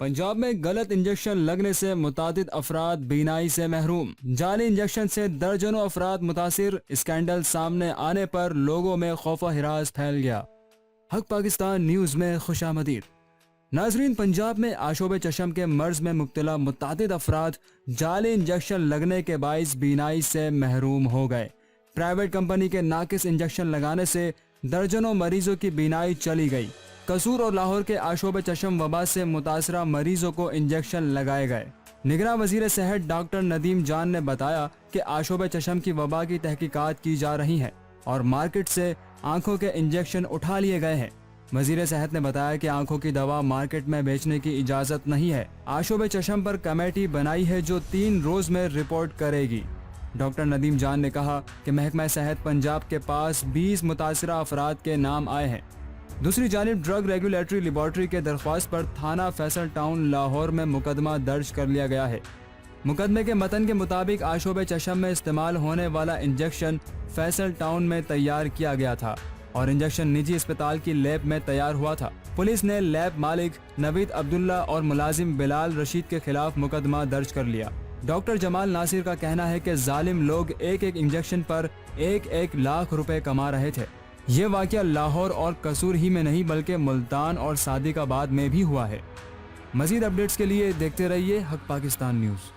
पंजाब में गलत इंजेक्शन लगने से मुतादिद अफराद बीनाई से महरूम। जाली इंजेक्शन से दर्जनों अफराद मुतासिर। स्कैंडल सामने आने पर लोगों में खौफ व हिरास फैल गया। हक पाकिस्तान न्यूज में खुशामदीद। नाजरीन, पंजाब में आशोब चशम के मर्ज में मुब्तला मुतादिद अफराद जाली इंजेक्शन लगने के बाइस बीनाई से महरूम हो गए। प्राइवेट कंपनी के नाकिस इंजेक्शन लगाने से दर्जनों मरीजों की बीनाई चली गई। कसूर और लाहौर के आशोब चशम वबा से मुतासरा मरीजों को इंजेक्शन लगाए गए। निगरां वजीर सेहत डॉक्टर नदीम जान ने बताया कि आशोब चशम की वबा की तहकीकात की जा रही हैं और मार्केट से आंखों के इंजेक्शन उठा लिए गए हैं। वजीर सेहत ने बताया कि आंखों की दवा मार्केट में बेचने की इजाजत नहीं है। आशोब चशम पर कमेटी बनाई है जो 3 रोज में रिपोर्ट करेगी। डॉक्टर नदीम जान ने कहा कि महकमा सेहत पंजाब के पास 20 मुतासरा अफराद के नाम आए हैं। दूसरी जानिब ड्रग रेगुलेटरी लेबॉर्ट्री के दरख्वास्त पर थाना फैसल टाउन लाहौर में मुकदमा दर्ज कर लिया गया है। मुकदमे के मतन के मुताबिक आशोब चशम में इस्तेमाल होने वाला इंजेक्शन फैसल टाउन में तैयार किया गया था और इंजेक्शन निजी अस्पताल की लैब में तैयार हुआ था। पुलिस ने लैब मालिक नवीद अब्दुल्ला और मुलाजिम बिलाल रशीद के खिलाफ मुकदमा दर्ज कर लिया। डॉक्टर जमाल नासिर का कहना है कि जालिम लोग एक इंजेक्शन पर 1 लाख रुपए कमा रहे थे। ये वाकया लाहौर और कसूर ही में नहीं बल्कि मुल्तान और सादिकाबाद में भी हुआ है। मजीद अपडेट्स के लिए देखते रहिए हक पाकिस्तान न्यूज़।